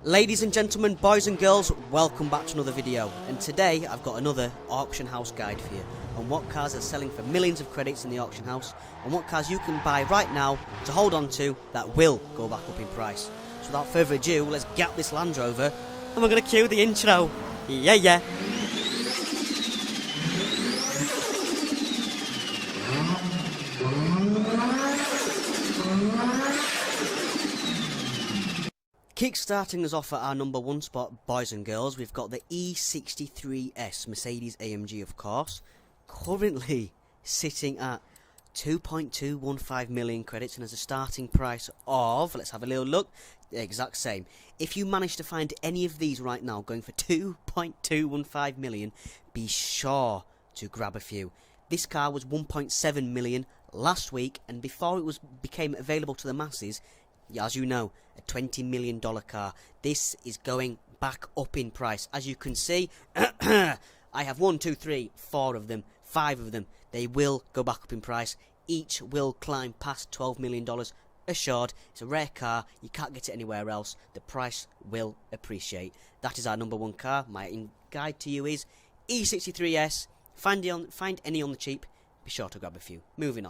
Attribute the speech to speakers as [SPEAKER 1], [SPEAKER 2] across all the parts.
[SPEAKER 1] Ladies and gentlemen, boys and girls, welcome back to another video, and today I've got another auction house guide for you on what cars are selling for millions of credits in the auction house and what cars you can buy right now to hold on to that will go back up in price. So without further ado, let's get this Land Rover and we're going to cue the intro. Yeah. Kickstarting us off at our number one spot, boys and girls, we've got the E63S Mercedes AMG, of course, currently sitting at 2.215 million credits and has a starting price of, let's have a little look, the exact same. If you manage to find any of these right now going for 2.215 million, be sure to grab a few. This car was 1.7 million last week, and before it became available to the masses, as you know, a $20 million car. This is going back up in price. As you can see, I have 1, 2, 3, 4 of them, 5 of them. They will go back up in price. Each will climb past $12 million assured. It's a rare car. You can't get it anywhere else. The price will appreciate. That is our number one car. My guide to you is E63S. Find any on the cheap. Be sure to grab a few. Moving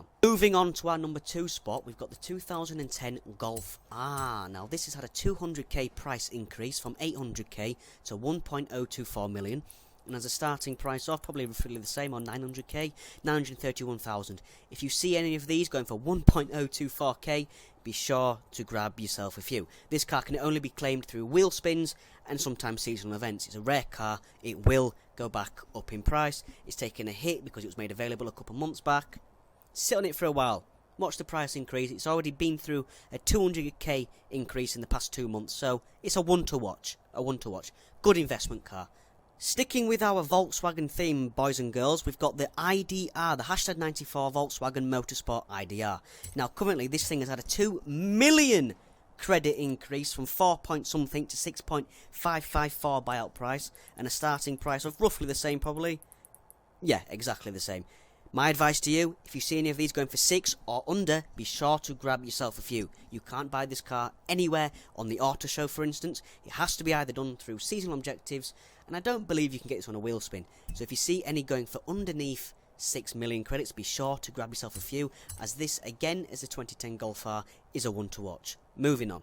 [SPEAKER 1] on to our number two spot, we've got the 2010 Golf R. Now this has had a 200k price increase from 800k to 1.024 million, and as a starting price of probably roughly the same on 900k, 931,000. If you see any of these going for 1.024k, be sure to grab yourself a few. This car can only be claimed through wheel spins and sometimes seasonal events. It's a rare car. It will go back up in price. It's taken a hit because it was made available a couple months back. Sit on it for a while. Watch the price increase. It's already been through a 200k increase in the past 2 months, so it's a one to watch. Good investment car. Sticking with our Volkswagen theme, boys and girls, we've got the IDR, the hashtag 94 Volkswagen Motorsport IDR. Now, currently, this thing has had a 2 million credit increase from 4 point something to 6.554 buyout price, and a starting price of roughly the same, probably. Yeah, exactly the same. My advice to you, if you see any of these going for 6 or under, be sure to grab yourself a few. You can't buy this car anywhere on the auto show, for instance. It has to be either done through seasonal objectives, and I don't believe you can get this on a wheel spin. So if you see any going for underneath 6 million credits, be sure to grab yourself a few, as this, again, as the 2010 Golf R, is a one to watch. Moving on.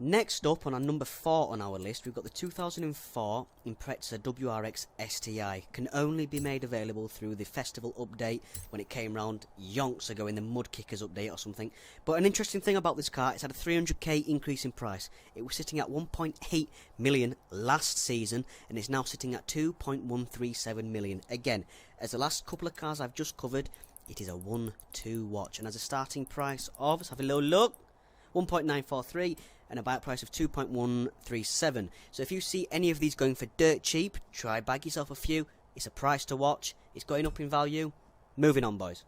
[SPEAKER 1] Next up on our number 4 on our list, we've got the 2004 Impreza WRX STI. Can only be made available through the festival update when it came round yonks ago in the Mud Kickers update or something. But an interesting thing about this car, it's had a 300k increase in price. It was sitting at 1.8 million last season and is now sitting at 2.137 million. Again, as the last couple of cars I've just covered, it is a one to watch. And as a starting price of, let's have a little look, 1.943 and a buyout price of 2.137. So if you see any of these going for dirt cheap, try bag yourself a few. It's a price to watch. It's going up in value. Moving on, boys.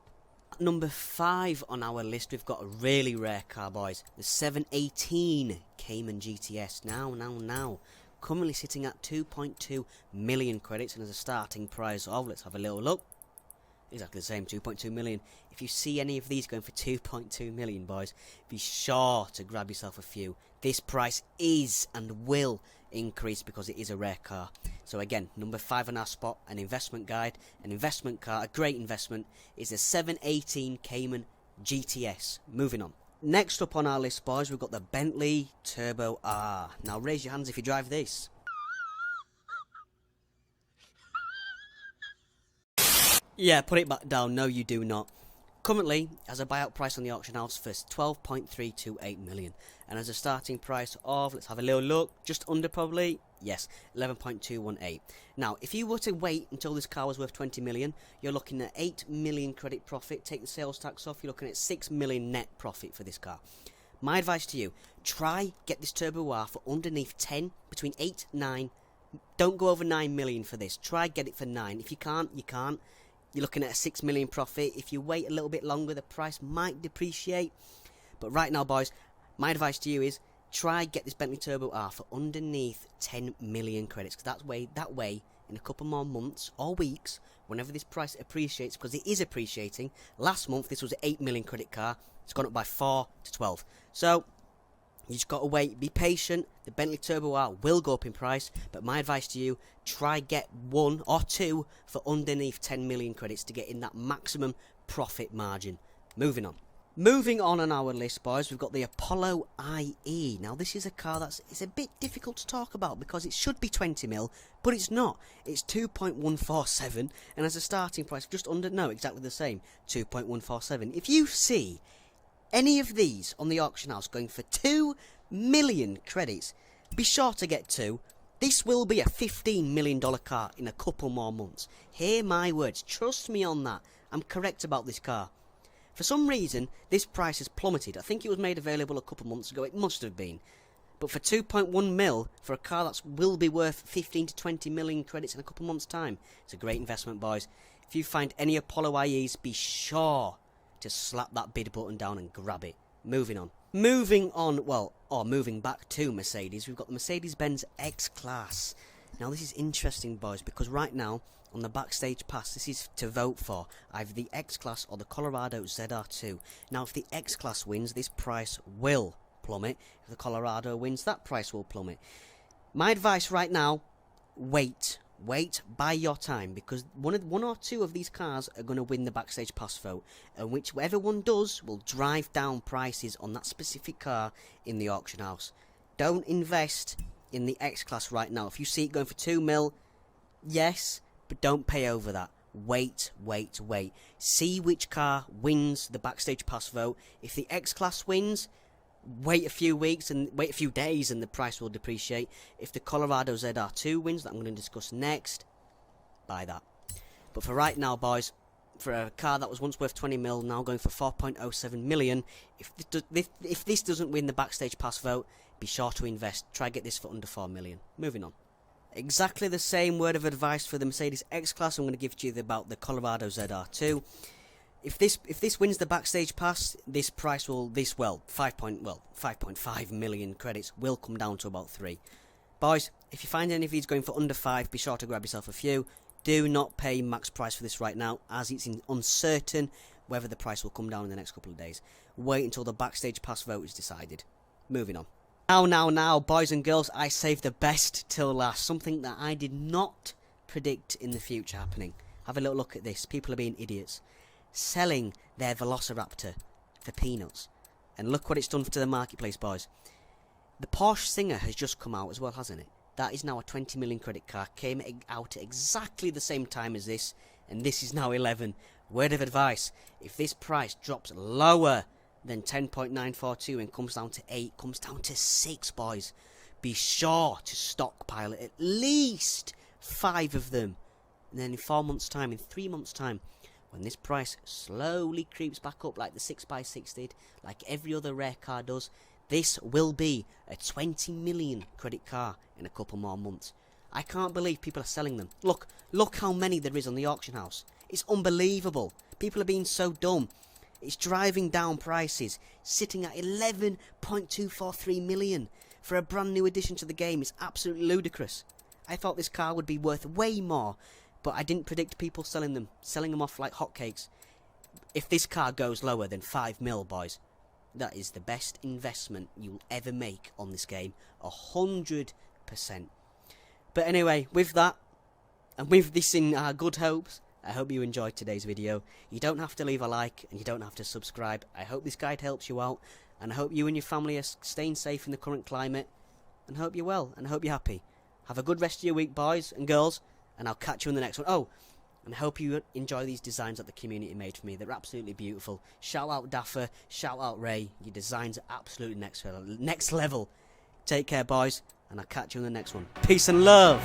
[SPEAKER 1] Number 5 on our list, we've got a really rare car, boys. The 718 Cayman GTS. Now. Currently sitting at 2.2 million credits and as a starting price of, let's have a little look. Exactly the same, 2.2 million. If you see any of these going for 2.2 million, boys, be sure to grab yourself a few. This price is and will increase because it is a rare car. So again, number 5 on our spot, an investment guide, an investment car, a great investment, is the 718 Cayman GTS. Moving on. Next up on our list, boys, we've got the Bentley Turbo R. Now raise your hands if you drive this. Yeah, put it back down. No, you do not. Currently, has a buyout price on the auction house for 12.328 million. And as a starting price of, let's have a little look, just under probably, yes, 11.218. Now, if you were to wait until this car was worth 20 million, you're looking at 8 million credit profit. Take the sales tax off, you're looking at 6 million net profit for this car. My advice to you, try get this Turbo R for underneath 10, between 8, 9. Don't go over 9 million for this. Try get it for 9. If you can't, you can't. You're looking at a 6 million profit. If you wait a little bit longer, the price might depreciate. But right now, boys, my advice to you is try get this Bentley Turbo R for underneath 10 million credits. Because that way, in a couple more months or weeks, whenever this price appreciates, because it is appreciating. Last month, this was an 8 million credit car. It's gone up by 4 to 12. So You just got to wait, be patient. The Bentley Turbo R will go up in price, but my advice to you, try get 1 or 2 for underneath 10 million credits to get in that maximum profit margin. Moving on. Moving on our list, boys, we've got the Apollo IE. Now, this is a car it's a bit difficult to talk about because it should be 20 mil, but it's not. It's 2.147, and as a starting price, just under, no, exactly the same, 2.147. If you see any of these on the auction house going for 2 million credits, be sure to get 2. This will be a $15 million car in a couple more months. Hear my words, trust me on that. I'm correct about this car. For some reason, this price has plummeted. I think it was made available a couple months ago. It must have been. But for 2.1 mil, for a car that will be worth 15 to 20 million credits in a couple months' time, it's a great investment, boys. If you find any Apollo IEs, be sure to slap that bid button down and grab it. Moving on. Moving back to Mercedes, we've got the Mercedes-Benz X-Class. Now, this is interesting, boys, because right now, on the backstage pass, this is to vote for either the X-Class or the Colorado ZR2. Now, if the X-Class wins, this price will plummet. If the Colorado wins, that price will plummet. My advice right now, wait, buy your time, because one or two of these cars are going to win the backstage pass vote, and whichever one does will drive down prices on that specific car in the auction house. Don't invest in the X-Class right now. If you see it going for 2 mil, yes, but don't pay over that. Wait. See which car wins the backstage pass vote. If the X-Class wins, wait a few weeks and wait a few days and the price will depreciate. If the Colorado ZR2 wins, that I'm going to discuss next, buy that. But for right now, boys, for a car that was once worth 20 mil, now going for 4.07 million, if this doesn't win the backstage pass vote, be sure to invest. Try get this for under 4 million. Moving on. Exactly the same word of advice for the Mercedes X-Class I'm going to give to you about the Colorado ZR2. If this wins the backstage pass, this price will 5.5 million credits will come down to about 3. Boys, if you find any of these going for under 5, be sure to grab yourself a few. Do not pay max price for this right now, as it's uncertain whether the price will come down in the next couple of days. Wait until the backstage pass vote is decided. Moving on. Now, boys and girls, I saved the best till last. Something that I did not predict in the future happening. Have a little look at this. People are being idiots. Selling their Velociraptor for peanuts. And look what it's done to the marketplace, boys. The Porsche Singer has just come out as well, hasn't it? That is now a 20 million credit car. Came out at exactly the same time as this. And this is now 11. Word of advice. If this price drops lower than 10.942 and comes down to 8, comes down to 6, boys, be sure to stockpile at least 5 of them. And then in 4 months' time, in 3 months' time, when this price slowly creeps back up like the 6x6 did, like every other rare car does, this will be a 20 million credit car in a couple more months. I can't believe people are selling them. Look how many there is on the auction house. It's unbelievable. People are being so dumb. It's driving down prices, sitting at 11.243 million for a brand new addition to the game. It's absolutely ludicrous. I thought this car would be worth way more, but I didn't predict people selling them off like hotcakes. If this car goes lower than 5 mil, boys, that is the best investment you'll ever make on this game. 100%. But anyway, with that, and with this in our good hopes, I hope you enjoyed today's video. You don't have to leave a like, and you don't have to subscribe. I hope this guide helps you out, and I hope you and your family are staying safe in the current climate, and hope you're well, and hope you're happy. Have a good rest of your week, boys and girls, and I'll catch you in the next one. Oh, and I hope you enjoy these designs that the community made for me. They're absolutely beautiful. Shout out Daffer, shout out Ray. Your designs are absolutely next level. Take care, boys, and I'll catch you in the next one. Peace and love.